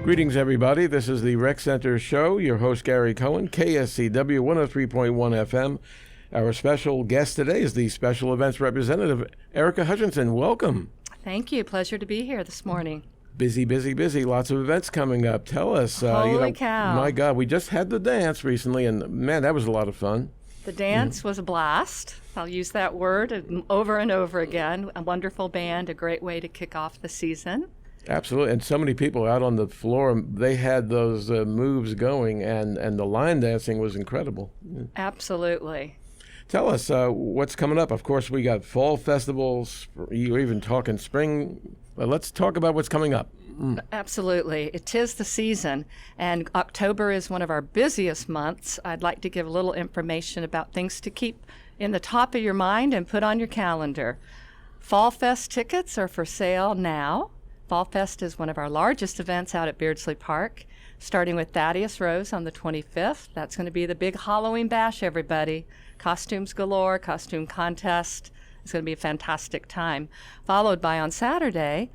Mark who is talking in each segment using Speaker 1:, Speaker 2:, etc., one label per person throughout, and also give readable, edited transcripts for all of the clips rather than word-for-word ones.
Speaker 1: Greetings, everybody. This is the Rec Center Show. Your host, Gary Cohen, KSCW 103.1 FM. Our special guest today is the Special Events Representative, Erica Hutchinson. Welcome.
Speaker 2: Thank you. Pleasure to be here this morning.
Speaker 1: Busy, busy, busy. Lots of events coming up. Tell us.
Speaker 2: Holy cow.
Speaker 1: My God, we just had the dance recently, and man, that was a lot of fun.
Speaker 2: The dance was a blast. I'll use that word over and over again. A wonderful band, a great way to kick off the season.
Speaker 1: Absolutely, and so many people out on the floor. They had those moves going, and the line dancing was incredible.
Speaker 2: Absolutely.
Speaker 1: Tell us what's coming up. Of course, we got fall festivals. You're even talking spring. Let's talk about what's coming up.
Speaker 2: Absolutely. It is the season, and October is one of our busiest months. I'd like to give a little information about things to keep in the top of your mind and put on your calendar. Fall Fest tickets are for sale now. Fall Fest is one of our largest events out at Beardsley Park, starting with Thaddeus Rose on the 25th. That's going to be the big Halloween bash, everybody. Costumes galore, costume contest. It's going to be a fantastic time. Followed by, on Saturday,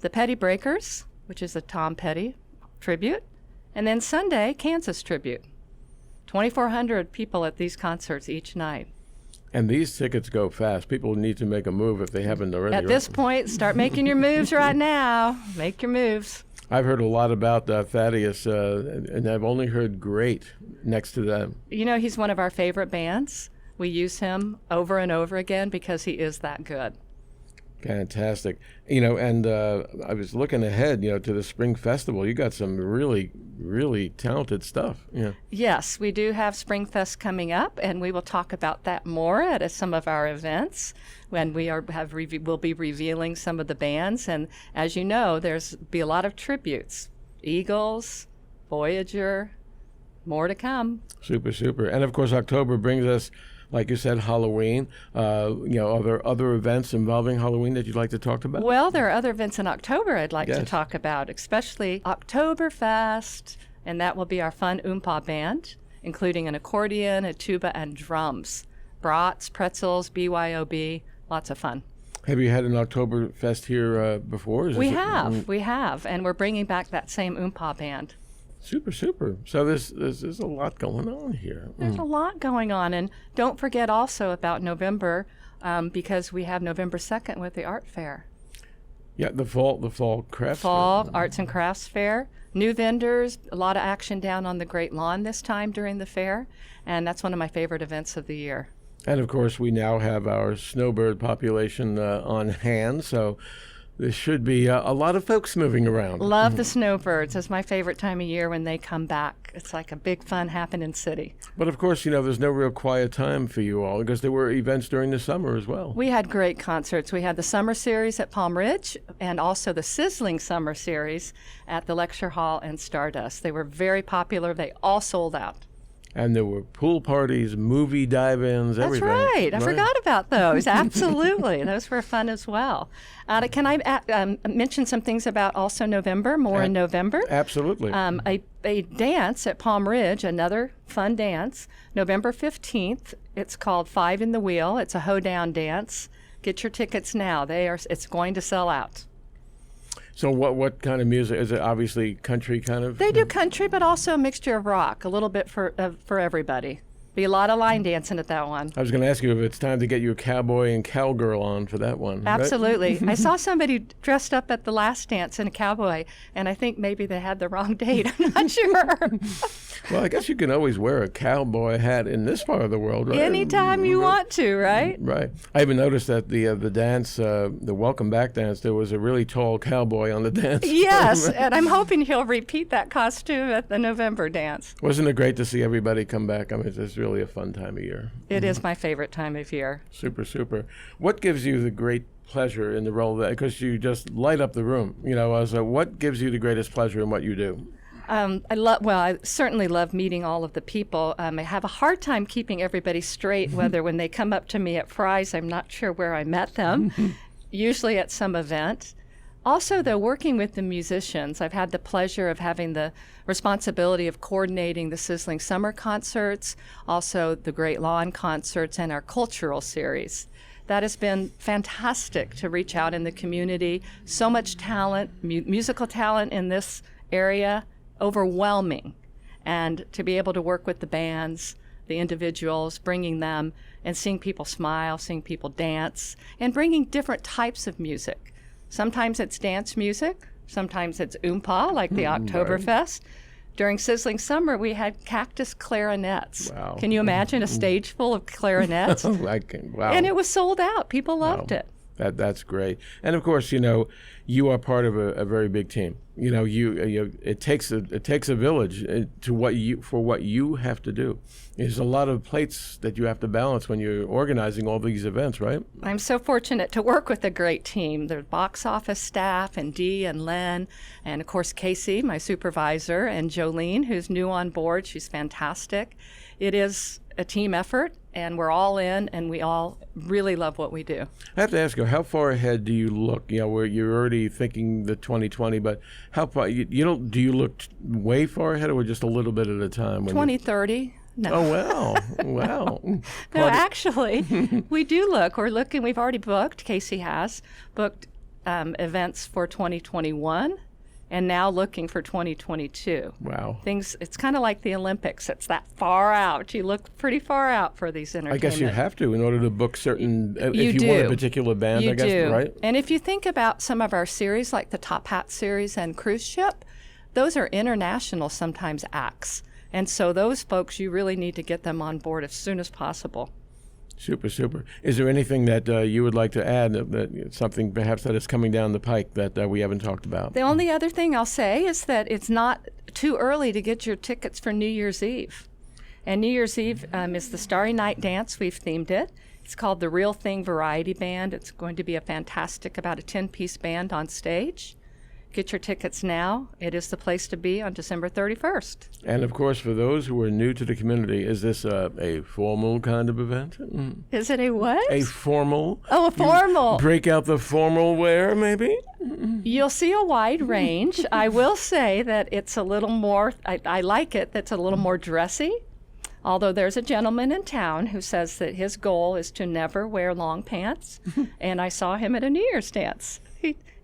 Speaker 2: the Petty Breakers, which is a Tom Petty tribute. And then Sunday, Kansas tribute. 2,400 people at these concerts each night.
Speaker 1: And these tickets go fast. People need to make a move if they haven't already.
Speaker 2: At this point, start making your moves right now. Make your moves.
Speaker 1: I've heard a lot about Thaddeus, and I've only heard great next to them.
Speaker 2: You know, he's one of our favorite bands. We use him over and over again because he is that good.
Speaker 1: Fantastic. You know, and I was looking ahead, to the Spring Festival. You got some really, really talented stuff. Yeah.
Speaker 2: Yes, we do have Spring Fest coming up, and we will talk about that more at some of our events when we'll be revealing some of the bands. And as you know, there's be a lot of tributes. Eagles, Voyager, more to come.
Speaker 1: Super, super. And of course, October brings us, like you said, Halloween. Are there other events involving Halloween that you'd like to talk about?
Speaker 2: Well, there are other events in October I'd like to talk about, especially Oktoberfest, and that will be our fun Oompa band, including an accordion, a tuba, and drums. Brats, pretzels, BYOB, lots of fun.
Speaker 1: Have you had an Oktoberfest here before?
Speaker 2: We have, and we're bringing back that same Oompa band.
Speaker 1: Super, super. So there's a lot going on here.
Speaker 2: There's a lot going on. And don't forget also about November, because we have November 2nd with the art fair.
Speaker 1: Yeah, the fall crafts
Speaker 2: Fall
Speaker 1: fair.
Speaker 2: Arts and Crafts Fair. New vendors, a lot of action down on the Great Lawn this time during the fair. And that's one of my favorite events of the year.
Speaker 1: And, of course, we now have our snowbird population on hand, so there should be a lot of folks moving around.
Speaker 2: Love the snowbirds. It's my favorite time of year when they come back. It's like a big fun happening city.
Speaker 1: But, of course, there's no real quiet time for you all because there were events during the summer as well.
Speaker 2: We had great concerts. We had the Summer Series at Palm Ridge and also the Sizzling Summer Series at the Lecture Hall and Stardust. They were very popular. They all sold out.
Speaker 1: And there were pool parties, movie dive-ins, everything.
Speaker 2: That's right. I forgot about those. Absolutely. Those were fun as well. Can I mention some things about also November, in November?
Speaker 1: Absolutely.
Speaker 2: A dance at Palm Ridge, another fun dance, November 15th. It's called Five in the Wheel. It's a hoedown dance. Get your tickets now. It's going to sell out.
Speaker 1: So what kind of music? Is it obviously country kind of?
Speaker 2: They do country, but also a mixture of rock, a little bit for everybody. Be a lot of line dancing at that one.
Speaker 1: I was going to ask you if it's time to get you a cowboy and cowgirl on for that one.
Speaker 2: Absolutely. Right? I saw somebody dressed up at the last dance in a cowboy, and I think maybe they had the wrong date. I'm not sure.
Speaker 1: Well, I guess you can always wear a cowboy hat in this part of the world, right?
Speaker 2: Anytime you want to, right?
Speaker 1: Right. I even noticed that the dance, the welcome back dance, there was a really tall cowboy on the dance.
Speaker 2: Yes, and I'm hoping he'll repeat that costume at the November dance.
Speaker 1: Wasn't it great to see everybody come back? I mean, it's really a fun time of year.
Speaker 2: It is my favorite time of year.
Speaker 1: Super, super. What gives you the great pleasure in the role of that? Because you just light up the room. So what gives you the greatest pleasure in what you do?
Speaker 2: I certainly love meeting all of the people. I have a hard time keeping everybody straight, whether when they come up to me at Fry's, I'm not sure where I met them, usually at some event. Also, though, working with the musicians, I've had the pleasure of having the responsibility of coordinating the Sizzling Summer concerts, also the Great Lawn concerts, and our cultural series. That has been fantastic to reach out in the community. So much talent, musical talent in this area, overwhelming. And to be able to work with the bands, the individuals, bringing them and seeing people smile, seeing people dance, and bringing different types of music. Sometimes it's dance music, sometimes it's oompa, like the Oktoberfest. During Sizzling Summer, we had cactus clarinets.
Speaker 1: Wow.
Speaker 2: Can you imagine a stage full of clarinets?
Speaker 1: Wow.
Speaker 2: And it was sold out. People loved it.
Speaker 1: That's great. And of course, you are part of a very big team. It takes a village for what you have to do. There's a lot of plates that you have to balance when you're organizing all these events, right?
Speaker 2: I'm so fortunate to work with a great team. The box office staff and Dee and Len, and of course Casey, my supervisor, and Jolene, who's new on board. She's fantastic. It is a team effort, and we're all in, and we all really love what we do.
Speaker 1: I have to ask you, how far ahead do you look? Where you're already thinking the 2020, but how far? Do you look way far ahead, or just a little bit at a time?
Speaker 2: 2030. No.
Speaker 1: Oh, wow. Wow.
Speaker 2: No, actually, we do look. We're looking. We've already booked. Casey has booked events for 2021. And now looking for 2022.
Speaker 1: Wow.
Speaker 2: It's kind of like the Olympics. It's that far out. You look pretty far out for these entertainment.
Speaker 1: I guess you have to in order to book certain, if
Speaker 2: you
Speaker 1: want a particular band, I guess,
Speaker 2: do.
Speaker 1: Right?
Speaker 2: And if you think about some of our series, like the Top Hat series and Cruise Ship, those are international sometimes acts. And so those folks, you really need to get them on board as soon as possible.
Speaker 1: Super, super. Is there anything that you would like to add, something perhaps that is coming down the pike that we haven't talked about?
Speaker 2: The only other thing I'll say is that it's not too early to get your tickets for New Year's Eve. And New Year's Eve is the Starry Night Dance. We've themed it. It's called the Real Thing Variety Band. It's going to be a fantastic, about a 10-piece band on stage. Get your tickets now. It is the place to be on December 31st.
Speaker 1: And of course, for those who are new to the community, is this a formal kind of event?
Speaker 2: Is it a what?
Speaker 1: A formal.
Speaker 2: Oh, a formal.
Speaker 1: Break out the formal wear, maybe?
Speaker 2: You'll see a wide range. I will say that it's a little more, I like it, that's a little more dressy. Although there's a gentleman in town who says that his goal is to never wear long pants. And I saw him at a New Year's dance.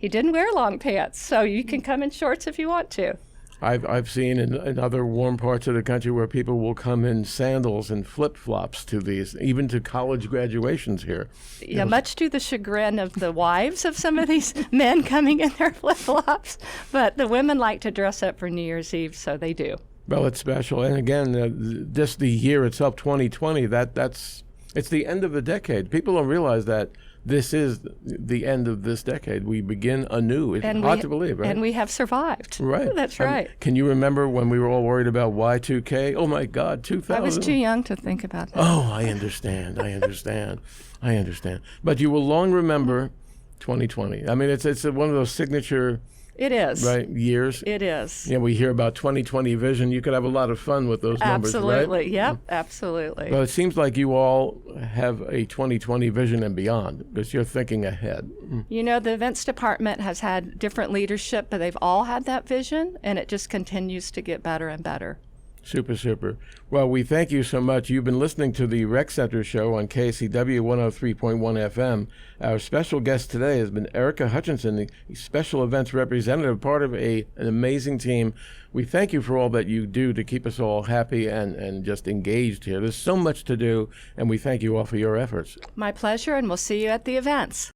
Speaker 2: He didn't wear long pants, so you can come in shorts if you want to.
Speaker 1: I've seen in other warm parts of the country where people will come in sandals and flip-flops to these, even to college graduations here.
Speaker 2: Yeah, much to the chagrin of the wives of some of these men coming in their flip-flops. But the women like to dress up for New Year's Eve, so they do.
Speaker 1: Well, it's special. And again, just the year itself, 2020, it's the end of the decade. People don't realize that this is the end of this decade. We begin anew. It's hard to believe, right?
Speaker 2: And we have survived.
Speaker 1: Right.
Speaker 2: That's right.
Speaker 1: Can you remember when we were all worried about Y2K? Oh, my God, 2000.
Speaker 2: I was too young to think about that.
Speaker 1: Oh, I understand. I understand. But you will long remember 2020. I mean, it's one of those signature...
Speaker 2: It is.
Speaker 1: Right, years.
Speaker 2: It is.
Speaker 1: Yeah, we hear about 2020 vision. You could have a lot of fun with those numbers, right?
Speaker 2: Absolutely. Yep, absolutely.
Speaker 1: Well, it seems like you all have a 2020 vision and beyond because you're thinking ahead.
Speaker 2: You know, the events department has had different leadership, but they've all had that vision, and it just continues to get better and better.
Speaker 1: Super, super. Well, we thank you so much. You've been listening to the Rec Center Show on KSCW 103.1 FM. Our special guest today has been Erica Hutchinson, the special events representative, part of an amazing team. We thank you for all that you do to keep us all happy and just engaged here. There's so much to do, and we thank you all for your efforts.
Speaker 2: My pleasure, and we'll see you at the events.